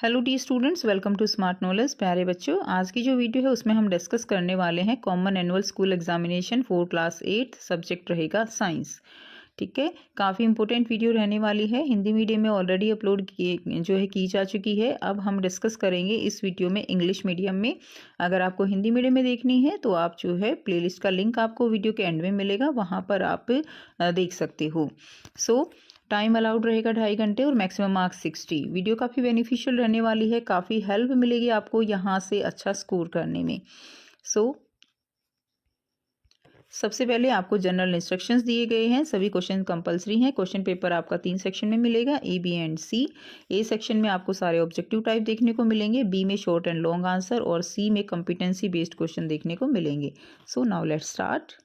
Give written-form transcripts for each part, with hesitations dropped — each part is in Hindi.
Hello dear students, welcome to Smart Knowledge. प्यारे बच्चों, आज की जो वीडियो है उसमें हम डिस्कस करने वाले हैं common annual school examination for class 8, subject रहेगा साइंस। ठीक है, काफ़ी इंपॉर्टेंट वीडियो रहने वाली है। हिंदी मीडियम में ऑलरेडी अपलोड की जा चुकी है। अब हम डिस्कस करेंगे इस वीडियो में इंग्लिश मीडियम में। अगर आपको हिंदी मीडियम में देखनी है तो आप जो है प्लेलिस्ट का लिंक आपको वीडियो के एंड में मिलेगा, वहाँ पर आप देख सकते हो। टाइम अलाउड रहेगा 2.5 घंटे और मैक्सिमम मार्क्स 60। वीडियो काफ़ी बेनिफिशियल रहने वाली है, काफ़ी हेल्प मिलेगी आपको यहाँ से अच्छा स्कोर करने में। सबसे पहले आपको जनरल इंस्ट्रक्शंस दिए गए हैं। सभी क्वेश्चन कंपलसरी हैं। क्वेश्चन पेपर आपका 3 सेक्शन में मिलेगा, A, B and C. A section में आपको सारे ऑब्जेक्टिव टाइप देखने को मिलेंगे, बी में शॉर्ट एंड लॉन्ग आंसर और सी में कॉम्पिटेंसी बेस्ड क्वेश्चन देखने को मिलेंगे। So now let's start.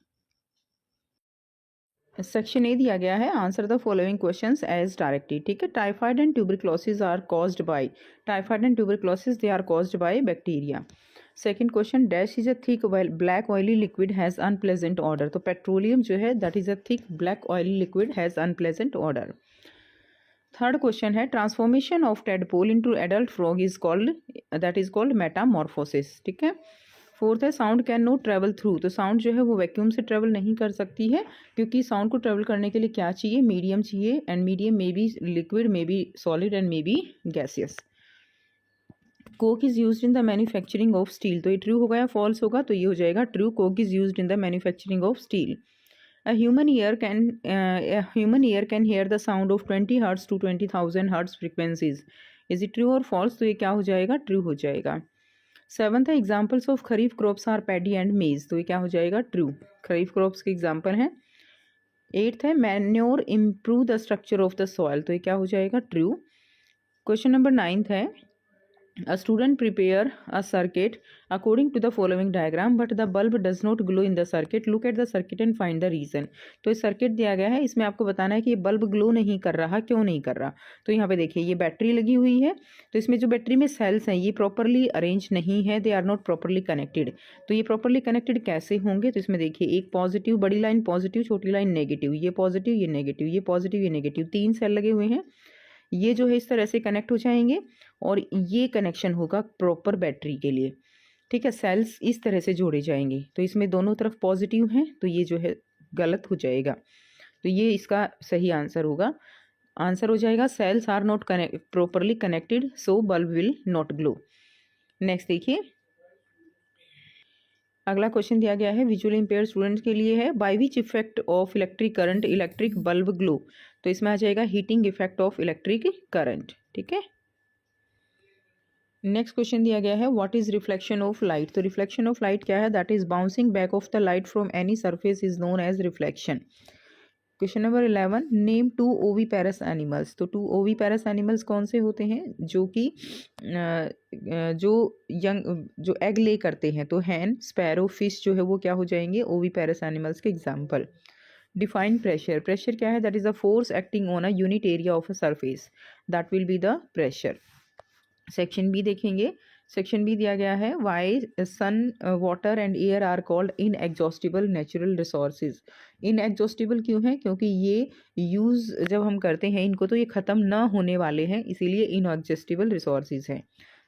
Section A दिया गया है, answer the following questions as directed. ठीक है, typhoid and tuberculosis are caused by, typhoid and tuberculosis they are caused by bacteria. Second question, dash is a thick black oily liquid has unpleasant order. तो पेट्रोलियम जो है that is a thick black oily liquid has unpleasant order. Third question है, transformation of tadpole into adult frog is called, that is called Metamorphosis. ठीक है। फोर्थ है, sound can not travel through. तो साउंड जो है वो वैक्यूम से ट्रेवल नहीं कर सकती है, क्योंकि साउंड को ट्रेवल करने के लिए क्या चाहिए, मीडियम चाहिए, and medium may be liquid, may be solid and may be gaseous. Coke is used in the manufacturing of steel. तो ये ट्रू होगा या फॉल्स होगा, तो ये हो जाएगा true, Coke is used in the manufacturing of steel. A human ear can hear the sound of 20 hertz to 20,000 hertz frequencies. Is it true or false? तो ये क्या हो जाएगा, ट्रू हो जाएगा। सेवंथ है, examples of kharif crops are paddy and maize. तो ये क्या हो जाएगा, ट्रू, खरीफ क्रॉप्स के एग्जाम्पल हैं। एट्थ है, manure improve the structure of the soil. तो ये क्या हो जाएगा, ट्रू। क्वेश्चन नंबर 9 है, a student prepare a circuit according to the following diagram but the bulb does not glow in the circuit. Look at the circuit and find the reason. तो ये सर्किट दिया गया है, इसमें आपको बताना है कि ये बल्ब ग्लो नहीं कर रहा, क्यों नहीं कर रहा। तो यहाँ पे देखिए, ये बैटरी लगी हुई है, तो इसमें जो बैटरी में सेल्स हैं ये प्रॉपरली अरेंज नहीं है, they are not properly connected. तो ये प्रॉपरली कनेक्टेड कैसे होंगे, तो इसमें देखिए, एक पॉजिटिव, बड़ी लाइन पॉजिटिव, छोटी लाइन नेगेटिव, ये पॉजिटिव, ये नेगेटिव, ये पॉजिटिव, ये नेगेटिव, 3 सेल लगे हुए हैं। ये जो है इस तरह से कनेक्ट हो जाएंगे और ये कनेक्शन होगा प्रॉपर बैटरी के लिए। ठीक है, सेल्स इस तरह से जोड़े जाएंगे, तो इसमें दोनों तरफ पॉजिटिव हैं, तो ये जो है गलत हो जाएगा। तो ये इसका सही आंसर होगा। आंसर हो जाएगा, cells are not properly connected, so bulb will not glow. Next देखिए, अगला क्वेश्चन दिया गया है विजुअली इंपेयर स्टूडेंट्स के लिए है, by which effect of electric current electric bulb glow. तो इसमें आ जाएगा heating effect of electric current. ठीक है। नेक्स्ट क्वेश्चन दिया गया है, what is reflection of light. तो रिफ्लेक्शन ऑफ लाइट क्या है, that is bouncing back of the light from any surface is known as reflection. Question number 11, name 2 oviparous animals. तो 2 ओवी पैरस एनिमल्स कौन से होते हैं, जो कि जो एग ले करते हैं। तो हैन, स्पैरो, फिश जो है वो क्या हो जाएंगे, ओवी पैरस एनिमल्स के एग्जाम्पल। Define pressure. प्रेशर क्या है, that is a force acting on a unit area of a surface, that will be the pressure. Section B देखेंगे, सेक्शन बी दिया गया है, why sun, water and air are called inexhaustible natural resources. Inexhaustible क्यों है, क्योंकि ये यूज़ जब हम करते हैं इनको तो ये ख़त्म ना होने वाले हैं, इसीलिए इनएग्जॉस्टिबल रिसोर्सेज हैं।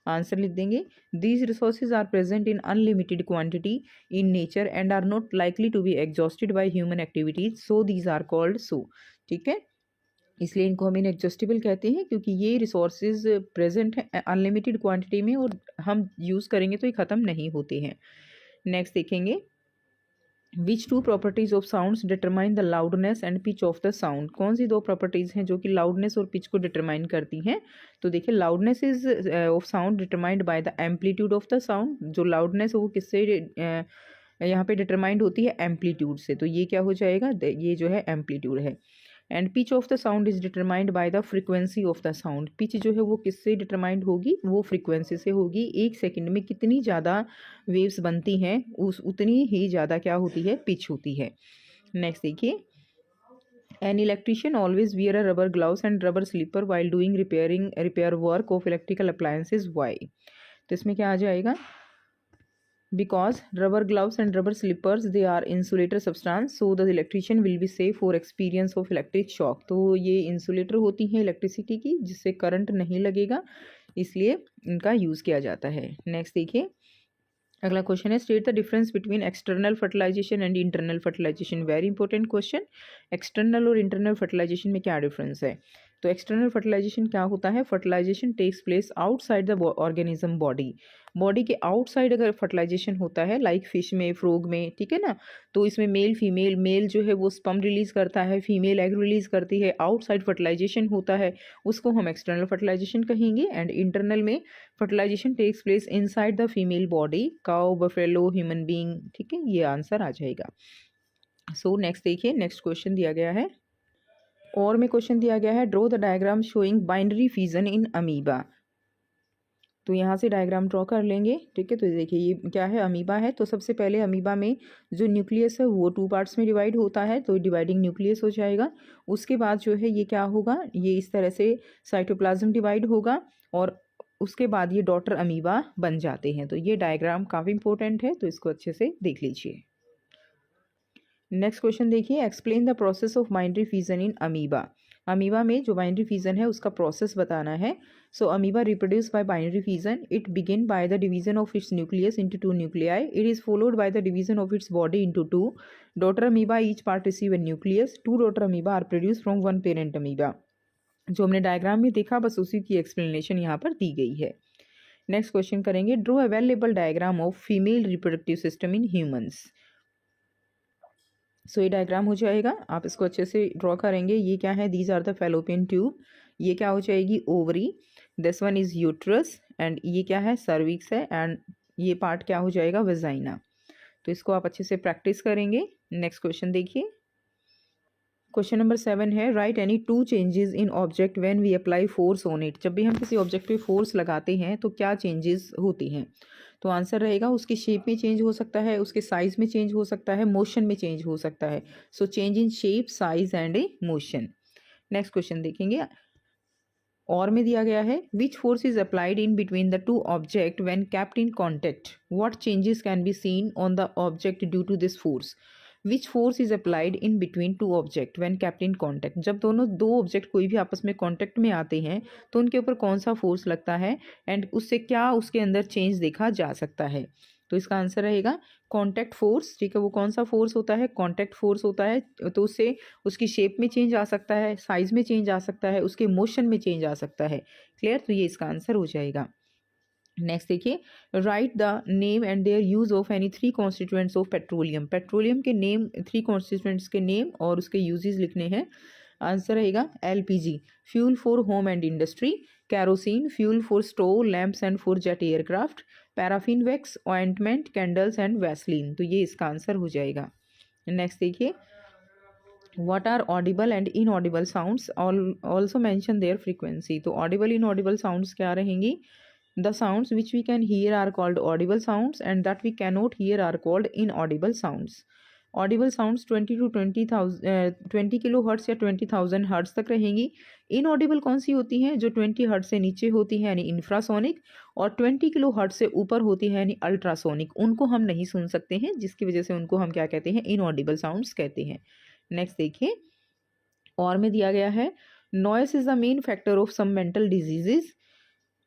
आंसर लिख देंगे, these resources are present in unlimited quantity in nature and are not likely to be exhausted by human activities, so these are called so. ठीक है, इसलिए इनको हम इनएग्जॉस्टिबल कहते हैं, क्योंकि ये रिसोर्सेज प्रेजेंट हैं अनलिमिटेड क्वांटिटी में और हम यूज़ करेंगे तो ये ख़त्म नहीं होते हैं। नेक्स्ट देखेंगे, विच 2 properties of sounds determine the loudness and pitch of the sound. कौन सी 2 प्रॉपर्टीज हैं जो कि लाउडनेस और पिच को डिटरमाइन करती हैं। तो देखिए, loudness is of sound determined by the amplitude of the sound. जो लाउडनेस है वो किससे यहाँ पे डिटरमाइंड होती है, एम्पलीट्यूड से। तो ये क्या हो जाएगा, ये जो है एम्पलीट्यूड है। And pitch of the sound is determined by the frequency of the sound. Pitch जो है वो किससे डिटरमाइंड होगी, वो फ्रीक्वेंसी से होगी। 1 सेकंड में कितनी ज़्यादा वेव्स बनती हैं उतनी ही ज़्यादा क्या होती है, पिच होती है। नेक्स्ट देखिए, an electrician always wear a rubber gloves and rubber slipper while doing repair work of electrical appliances, why. तो इसमें क्या आ जाएगा, because rubber gloves and rubber slippers they are insulator substance, so the electrician will be safe for experience of electric shock। तो ये इंसुलेटर होती हैं इलेक्ट्रिसिटी की, जिससे करंट नहीं लगेगा, इसलिए इनका यूज़ किया जाता है। नेक्स्ट देखिए, अगला क्वेश्चन है state the difference between external fertilisation and internal fertilisation. Very important question. External और इंटरनल फर्टिलाइजेशन में क्या डिफरेंस है? तो एक्सटर्नल फर्टिलाइजेशन क्या होता है? Fertilisation takes place outside the organism body. Body के आउटसाइड अगर फर्टिलाइजेशन होता है लाइक फिश में, फ्रॉग में, ठीक है ना, तो इसमें मेल फीमेल, मेल जो है वो स्पर्म रिलीज करता है, फीमेल एग रिलीज करती है, आउटसाइड फर्टिलाइजेशन होता है, उसको हम एक्सटर्नल फर्टिलाइजेशन कहेंगे। एंड इंटरनल में fertilisation takes place inside the female body, cow, buffalo, human being, ठीक है, ये आंसर आ जाएगा। सो नेक्स्ट देखिए, नेक्स्ट क्वेश्चन दिया गया है और में क्वेश्चन दिया गया है draw the diagram showing binary fission in amoeba. तो यहाँ से डायग्राम ड्रॉ कर लेंगे, ठीक है। तो देखिए ये क्या है, अमीबा है। तो सबसे पहले अमीबा में जो न्यूक्लियस है वो 2 पार्ट्स में डिवाइड होता है, तो डिवाइडिंग न्यूक्लियस हो जाएगा। उसके बाद जो है ये क्या होगा, ये इस तरह से साइटोप्लाज्म डिवाइड होगा और उसके बाद ये डॉटर अमीबा बन जाते हैं। तो ये डायग्राम काफ़ी इंपॉर्टेंट है, तो इसको अच्छे से देख लीजिए। नेक्स्ट क्वेश्चन देखिए, explain the process of binary fission in amoeba. Amoeba में जो बाइनरी फिजन है उसका प्रोसेस बताना है। So amoeba reproduce by binary fission. It begin by the division of its nucleus into 2 nuclei. It is followed by the division of its body into 2 daughter amoeba. Each part receive a nucleus. 2 daughter amoeba are produce from 1 parent amoeba. जो हमने डायग्राम में देखा बस उसी की एक्सप्लेनेशन यहाँ पर दी गई है। नेक्स्ट क्वेश्चन करेंगे, draw available diagram of female reproductive system in humans. So ये डायग्राम हो जाएगा, आप इसको अच्छे से ड्रॉ करेंगे। ये क्या है, these are the fallopian tube. ये क्या हो जाएगी, ovary. This one is uterus and ये क्या है, सर्विक्स है। एंड ये पार्ट क्या हो जाएगा, वेजाइना। तो इसको आप अच्छे से प्रैक्टिस करेंगे। नेक्स्ट क्वेश्चन देखिए, क्वेश्चन नंबर 7 है write any 2 changes in object when we apply force on it. जब भी हम किसी ऑब्जेक्ट पे फोर्स लगाते हैं तो क्या चेंजेस होती हैं? तो आंसर रहेगा उसकी शेप में चेंज हो सकता है, उसके साइज में चेंज हो सकता है, मोशन में चेंज हो सकता है। So change in shape, size and a motion. Next question देखेंगे, और में दिया गया है which force is applied in between the 2 object when kept in contact. What changes can be seen on the object due to this force. Which force is applied in between 2 object when kept in contact. जब दोनों 2 ऑब्जेक्ट कोई भी आपस में कॉन्टेक्ट में आते हैं तो उनके ऊपर कौन सा फोर्स लगता है एंड उससे क्या उसके अंदर चेंज देखा जा सकता है। तो इसका आंसर रहेगा कॉन्टैक्ट फोर्स, ठीक है। वो कौन सा फोर्स होता है, कॉन्टैक्ट फोर्स होता है। तो उससे उसकी शेप में चेंज आ सकता है, साइज में चेंज आ सकता है, उसके मोशन में चेंज आ सकता है। क्लियर, तो ये इसका आंसर हो जाएगा। नेक्स्ट देखिए, write the name and their use of any 3 constituents of petroleum. Petroleum के नेम, 3 कॉन्स्टिट्यूएंट्स के नेम और उसके यूजेस लिखने हैं। आंसर रहेगा LPG, fuel for home and industry. Kerosene, fuel for stove, lamps and for jet aircraft. Paraffin wax, ointment, candles and Vaseline. तो ये इसका आंसर हो जाएगा। नेक्स्ट देखिए, what are audible and inaudible sounds, also mention their frequency। तो audible inaudible sounds क्या रहेंगी, the sounds which we can hear are called audible sounds and that we cannot hear are called inaudible sounds। Audible sounds 20 kilo hertz या 20,000 हर्ट्स तक रहेंगी। इनऑडिबल कौन सी होती हैं, जो 20 हर्ट्स से नीचे होती है यानी इंफ्रासोनिक, और 20 किलो हर्ट्स से ऊपर होती है यानी अल्ट्रासोनिक। उनको हम नहीं सुन सकते हैं, जिसकी वजह से उनको हम क्या कहते हैं, इनऑडिबल साउंड्स कहते हैं। नेक्स्ट देखिए, और में दिया गया है noise is the main factor of some mental diseases.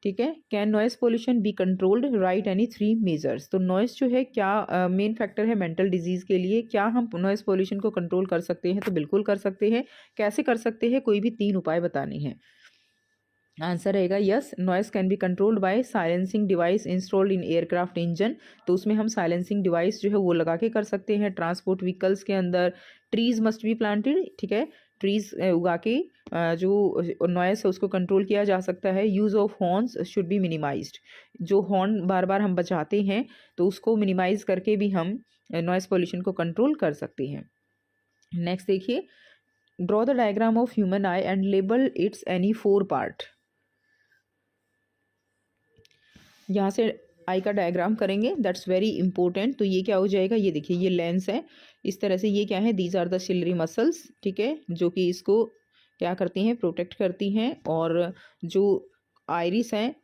ठीक है, can noise pollution be controlled, write any 3 measures. तो नॉइस जो है क्या मेन फैक्टर है मेंटल डिजीज के लिए। क्या हम नॉइस पोल्यूशन को कंट्रोल कर सकते हैं? तो बिल्कुल कर सकते हैं। कैसे कर सकते हैं, कोई भी 3 उपाय बताने हैं। आंसर रहेगा yes, noise can be controlled by silencing device installed in aircraft engine. तो उसमें हम साइलेंसिंग डिवाइस जो है वो लगा के कर सकते हैं। ट्रांसपोर्ट व्हीकल्स के अंदर ट्रीज मस्ट बी प्लांटेड, ठीक है, ट्रीज उगा के जो नॉइस है उसको कंट्रोल किया जा सकता है। Use of horns should be minimised. जो हॉर्न बार बार हम बजाते हैं तो उसको मिनिमाइज करके भी हम नॉइस पोल्यूशन को कंट्रोल कर सकते हैं। नेक्स्ट देखिए, draw the diagram of human I and label it's any 4 part. यहाँ से आई का डायग्राम करेंगे, दैट्स वेरी इंपॉर्टेंट। तो ये क्या हो जाएगा, ये देखिए ये लेंस है इस तरह से। ये क्या है, these are the ciliary muscles, ठीक है, जो कि इसको क्या करती हैं, प्रोटेक्ट करती हैं। और जो आइरिस हैं,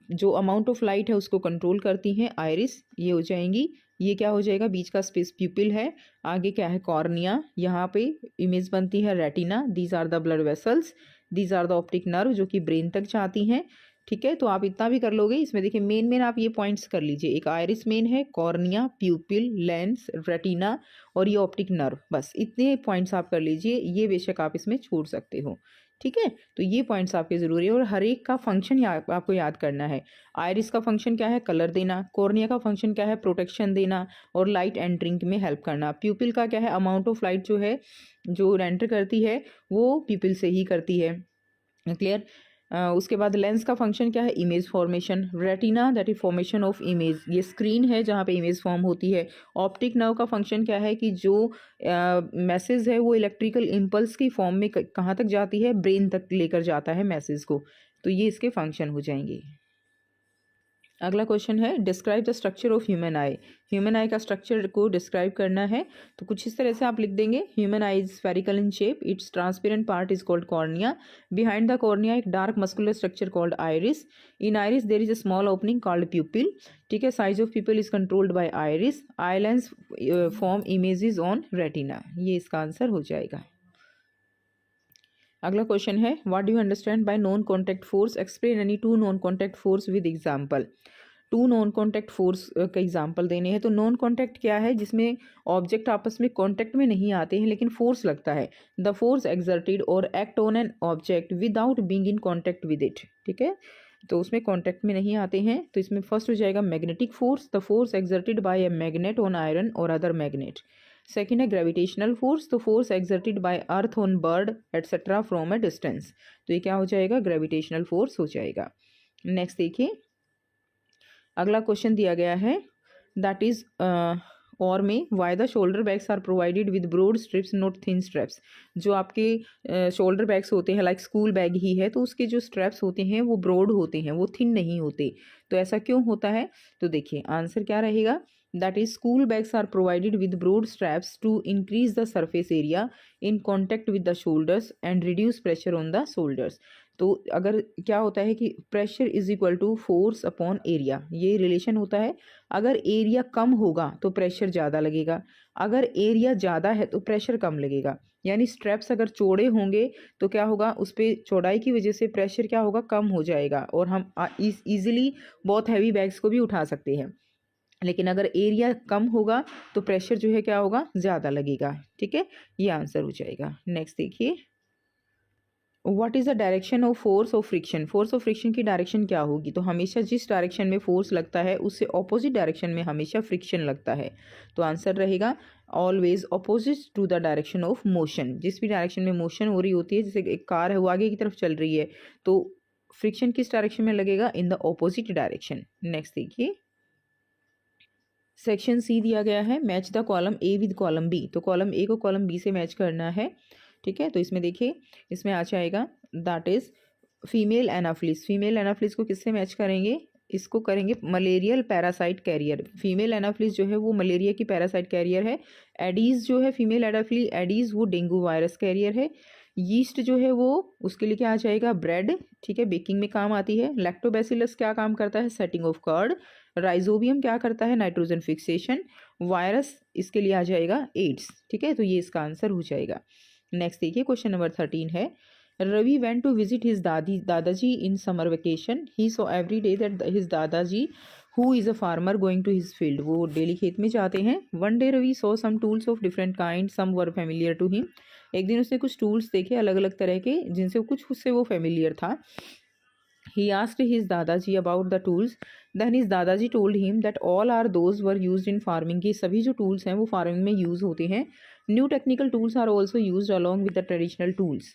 जो अमाउंट ऑफ लाइट है उसको कंट्रोल करती हैं, आइरिस ये हो जाएंगी। ये क्या हो जाएगा, बीच का स्पेस प्यूपिल है। आगे क्या है, कॉर्निया, यहाँ पे इमेज बनती है retina. These are the blood vessels, these are the optic nerve जो कि ब्रेन तक जाती हैं। ठीक है, तो आप इतना भी कर लोगे। इसमें देखिए मेन आप ये पॉइंट्स कर लीजिए, एक आइरिस मेन है, कॉर्निया, प्यूपिल, लेंस, रेटिना और ये ऑप्टिक नर्व, बस इतने पॉइंट्स आप कर लीजिए। ये बेशक आप इसमें छोड़ सकते हो, ठीक है। तो ये पॉइंट्स आपके ज़रूरी है और हर एक का फंक्शन आपको याद करना है। आइरिस का फंक्शन क्या है, कलर देना। कॉर्निया का फंक्शन क्या है, प्रोटेक्शन देना और लाइट एंटरिंग में हेल्प करना। प्यूपिल का क्या है, अमाउंट ऑफ लाइट जो है जो एंटर करती है वो प्यूपिल से ही करती है, क्लियर। उसके बाद लेंस का फंक्शन क्या है, image formation. Retina that is formation of image, ये स्क्रीन है जहाँ पे इमेज फॉर्म होती है। ऑप्टिक नर्व का फंक्शन क्या है कि जो मैसेज है वो इलेक्ट्रिकल इम्पल्स की फॉर्म में कहाँ तक जाती है, ब्रेन तक लेकर जाता है मैसेज को। तो ये इसके फंक्शन हो जाएंगे। अगला क्वेश्चन है describe the structure of human I. Human आई का स्ट्रक्चर को डिस्क्राइब करना है, तो कुछ इस तरह से आप लिख देंगे। Human eye is spherical in shape, its transparent part is called cornea, behind the cornea एक dark muscular structure called iris, in iris there is a small opening called pupil, ठीक है। Size of pupil is controlled by iris, eye lens form images on retina, ये इसका आंसर हो जाएगा। अगला क्वेश्चन है what do you understand by non contact force, explain any two non contact force with example. Two non contact force का एग्जांपल देने हैं। तो नॉन कॉन्टैक्ट क्या है, जिसमें ऑब्जेक्ट आपस में कॉन्टैक्ट में नहीं आते हैं लेकिन फोर्स लगता है। द फोर्स एक्सर्टेड और act on an object without being in contact with it, ठीक है, तो उसमें कॉन्टैक्ट में नहीं आते हैं। तो इसमें फर्स्ट हो जाएगा magnetic force, the force exerted by a magnet on iron और अदर मैग्नेट। सेकेंड है ग्रेविटेशनल फोर्स, तो force exerted by earth on bird etcetera from a distance, तो ये क्या हो जाएगा, ग्रेविटेशनल फोर्स हो जाएगा। नेक्स्ट देखिए अगला क्वेश्चन दिया गया है दैट इज और में why the shoulder bags are provided with broad strips not thin straps. जो आपके शोल्डर बैग्स होते हैं लाइक स्कूल बैग ही है, तो उसके जो स्ट्रैप्स होते हैं वो ब्रॉड होते हैं, वो थिन नहीं होते। तो ऐसा क्यों होता है, तो देखिए आंसर क्या रहेगा, that is school bags are provided with broad straps to increase the surface area in contact with the shoulders and reduce pressure on the shoulders. तो अगर क्या होता है कि pressure is equal to force upon area, ये रिलेशन होता है। अगर एरिया कम होगा तो प्रेशर ज़्यादा लगेगा, अगर एरिया ज़्यादा है तो प्रेशर कम लगेगा। यानी स्ट्रैप्स अगर चौड़े होंगे तो क्या होगा, उस पर चौड़ाई की वजह से प्रेशर क्या होगा, कम हो जाएगा और हम ईजिली बहुत हैवी बैग्स को भी उठा सकते हैं। लेकिन अगर एरिया कम होगा तो प्रेशर जो है क्या होगा, ज़्यादा लगेगा, ठीक है, ये आंसर हो जाएगा। नेक्स्ट देखिए what is the direction of force of friction. Force of friction की डायरेक्शन क्या होगी, तो हमेशा जिस डायरेक्शन में फोर्स लगता है उससे ऑपोजिट डायरेक्शन में हमेशा फ्रिक्शन लगता है। तो आंसर रहेगा always opposite to the direction of motion. जिस भी डायरेक्शन में मोशन हो रही होती है, जैसे एक कार है वो आगे की तरफ चल रही है, तो फ्रिक्शन किस डायरेक्शन में लगेगा, in the opposite direction. Next देखिए सेक्शन सी दिया गया है match the column A with column B. तो कॉलम ए को कॉलम बी से मैच करना है, ठीक है। तो इसमें देखिए इसमें आ जाएगा दैट इज फीमेल एनाफ्लिस। फीमेल एनाफ्लिस को किससे मैच करेंगे, इसको करेंगे मलेरियल पैरासाइट कैरियर। फीमेल एनाफ्लिस जो है वो मलेरिया की पैरासाइट कैरियर है। एडीज जो है फीमेल एडीज वो डेंगू वायरस कैरियर है। यीस्ट जो है वो उसके लिए क्या आ जाएगा, ब्रेड, ठीक है, बेकिंग में काम आती है। लैक्टोबैसिलस क्या काम करता है, सेटिंग ऑफ कर्ड। राइजोबियम क्या करता है, नाइट्रोजन फिक्सेशन। वायरस इसके लिए आ जाएगा एड्स, ठीक है, तो ये इसका आंसर हो जाएगा। नेक्स्ट देखिए क्वेश्चन नंबर 13 है Ravi went to visit his दादाजी in summer vacation, he saw every day that his दादाजी who is a farmer going to his field, वो डेली खेत में जाते हैं। One day Ravi saw some tools of different kind, some were familiar to him. एक दिन उसने कुछ टूल्स देखे अलग अलग तरह के जिनसे कुछ उससे वो फेमिलियर था। He asked his Dadaji about the tools. Then his Dadaji told him that all are those were used in farming. कि सभी जो tools हैं वो फार्मिंग में यूज़ होते हैं. New technical tools are also used along with the traditional tools.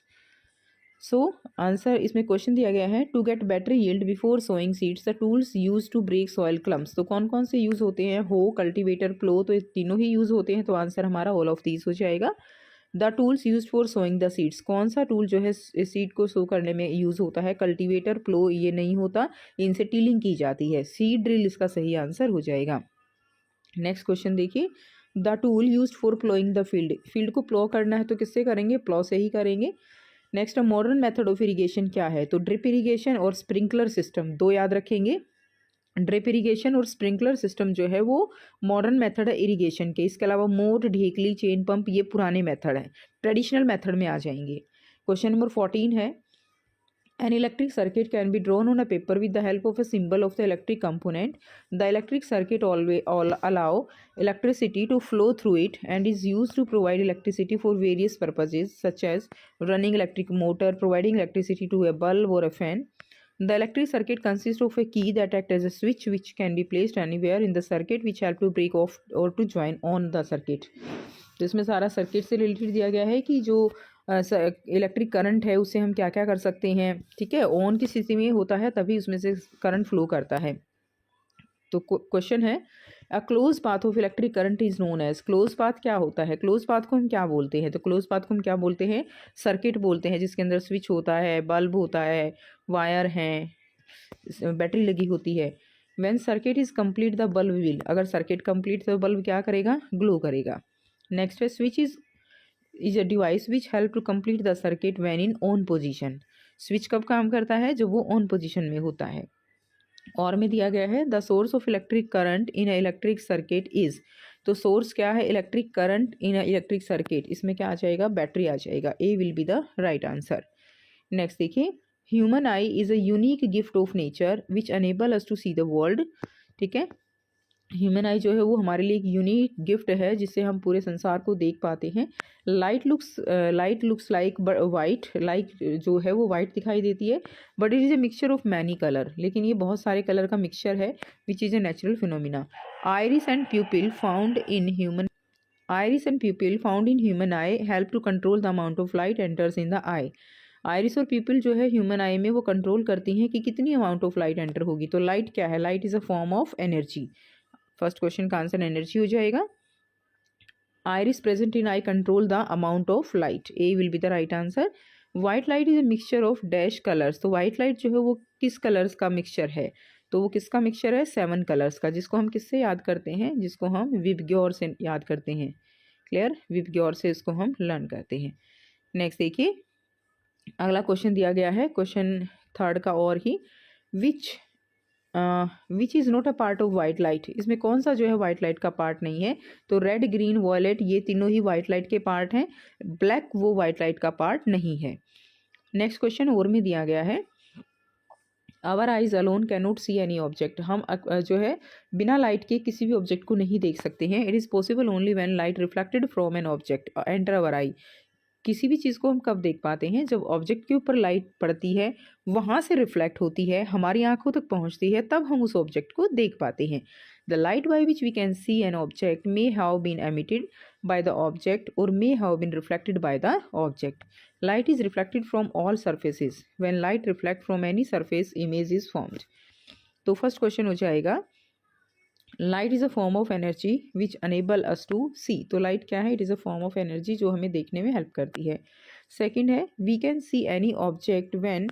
So answer इसमें क्वेश्चन दिया गया है to get better yield before sowing seeds the tools use to break soil clumps. तो कौन कौन से यूज़ होते हैं, हो, कल्टिवेटर, प्लो, तो ये तीनों ही यूज़ होते हैं। तो आंसर हमारा ऑल ऑफ दीज हो जाएगा। The tools use for sowing the seeds, कौन सा टूल जो है सीड को सो करने में यूज़ होता है, कल्टीवेटर, प्लो ये नहीं होता, इनसे टीलिंग की जाती है। सीड ड्रिल इसका सही आंसर हो जाएगा। नेक्स्ट क्वेश्चन देखिए the tool use for ploughing the field, field को प्लो करना है तो किससे करेंगे, प्लो से ही करेंगे। Next modern method of irrigation क्या है, तो ड्रिप इरीगेशन और स्प्रिंकलर सिस्टम, दो याद रखेंगे। ड्रिप इरीगेशन और स्प्रिंकलर सिस्टम जो है वो मॉडर्न मेथड है इरीगेशन के। इसके अलावा मोट, ढेकली, चेन पंप ये पुराने मेथड है, ट्रेडिशनल मेथड में आ जाएंगे। क्वेश्चन नंबर 14 है An electric circuit can be drawn on a paper with the help of a symbol of the electric component. The electric circuit allow electricity to flow through it and is used to provide electricity for various purposes such as running electric motor, providing electricity to a bulb or a fan. The electric circuit consists of a key that acts as a switch which can be placed anywhere in the circuit which help to break off or to join on the circuit. तो इसमें सारा सर्किट से रिलेटेड दिया गया है कि जो इलेक्ट्रिक करंट है उससे हम क्या क्या कर सकते हैं। ठीक है, ऑन की स्थिति में होता है तभी उसमें से करंट फ्लो करता है। तो क्वेश्चन है, a close path of electric current is known as. Close path क्या होता है? क्लोज पाथ को हम क्या बोलते हैं? तो क्लोज पाथ को हम क्या बोलते हैं? सर्किट बोलते हैं जिसके अंदर स्विच होता है, बल्ब होता है, वायर हैं, बैटरी लगी होती है। When circuit is complete the bulb will. अगर सर्किट कंप्लीट तो बल्ब क्या करेगा? ग्लो करेगा। नेक्स्ट है, switch is a device which help to complete the circuit when in on position. Switch कब काम करता है? जब वो ऑन पोजीशन में होता है। और में दिया गया है, the source of electric current in a electric circuit is. तो सोर्स क्या है? Electric current in a electric circuit. इसमें क्या आ जाएगा? बैटरी आ जाएगा। A will be the right answer. Next देखिए, human eye is a unique gift of nature which enable us to see the world. ठीक है, ह्यूमन आई जो है वो हमारे लिए एक यूनिक गिफ्ट है जिससे हम पूरे संसार को देख पाते हैं। Light looks like white. Light जो है वो वाइट दिखाई देती है, but it is a mixture of many colour. लेकिन ये बहुत सारे कलर का मिक्सचर है which is a natural phenomena. Iris and pupil found in human eye help to control the amount of light enters in the eye. Iris और प्यूपिल जो है ह्यूमन आई में वो कंट्रोल करती हैं कि कितनी अमाउंट ऑफ लाइट एंटर होगी। तो लाइट क्या है? Light is a form of energy. First question का आंसर एनर्जी हो जाएगा। Iris present in I control the amount of light. A will be the right answer. White light is a mixture of dash colours. तो व्हाइट लाइट जो है वो किस कलर्स का मिक्सचर है? तो वो किसका मिक्सचर है? 7 कलर्स का, जिसको हम किससे याद करते हैं? जिसको हम विबग्योर से याद करते हैं। क्लियर? विबग्योर से इसको हम लर्न करते हैं। नेक्स्ट देखिए, अगला क्वेश्चन दिया गया है, क्वेश्चन थर्ड का और ही, which is not a part of white light. इसमें कौन सा जो है वाइट लाइट का पार्ट नहीं है? तो रेड, ग्रीन, वॉयलेट ये तीनों ही वाइट लाइट के पार्ट हैं। ब्लैक वो वाइट लाइट का पार्ट नहीं है। नेक्स्ट क्वेश्चन और में दिया गया है, our eyes alone can not see any object. हम जो है बिना लाइट के किसी भी ऑब्जेक्ट को नहीं देख सकते हैं। It is possible only when light reflected from an object enter our eye. किसी भी चीज़ को हम कब देख पाते हैं? जब ऑब्जेक्ट के ऊपर लाइट पड़ती है, वहाँ से रिफ्लेक्ट होती है, हमारी आंखों तक पहुँचती है, तब हम उस ऑब्जेक्ट को देख पाते हैं। The light by which we can see an object may have been emitted by the object और may have been reflected by the object. Light is reflected from all surfaces. When light reflect from any surface, image is formed. तो फर्स्ट क्वेश्चन हो जाएगा, light is a form of energy which enable us to see. तो लाइट क्या है? It is a form of energy जो हमें देखने में हेल्प करती है। सेकंड है, we can see any object when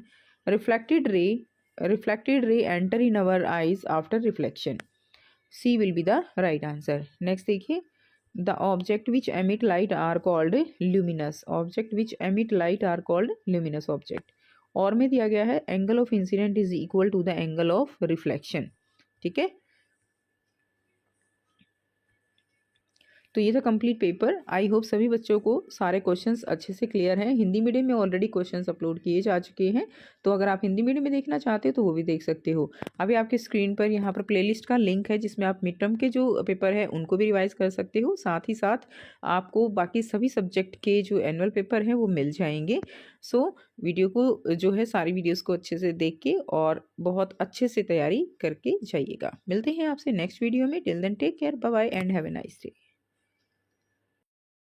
reflected ray enter in our eyes after reflection. C will be the right answer. Next देखिए, the object which emit light are called luminous. Object which emit light are called luminous object. और में दिया गया है, angle of incident is equal to the angle of reflection. ठीक है, तो ये था कंप्लीट पेपर। आई होप सभी बच्चों को सारे क्वेश्चंस अच्छे से क्लियर हैं। हिंदी मीडियम में ऑलरेडी क्वेश्चंस अपलोड किए जा चुके हैं, तो अगर आप हिंदी मीडियम में देखना चाहते हो तो वो भी देख सकते हो। अभी आपके स्क्रीन पर यहाँ पर प्लेलिस्ट का लिंक है जिसमें आप मिड टर्म के जो पेपर है उनको भी रिवाइज कर सकते हो। साथ ही साथ आपको बाकी सभी सब्जेक्ट के जो एनुअल पेपर हैं वो मिल जाएंगे। सो वीडियो को जो है सारी वीडियोज़ को अच्छे से देख के और बहुत अच्छे से तैयारी करके जाइएगा। मिलते हैं आपसे नेक्स्ट वीडियो में। Till then take care, bye bye and have a nice day.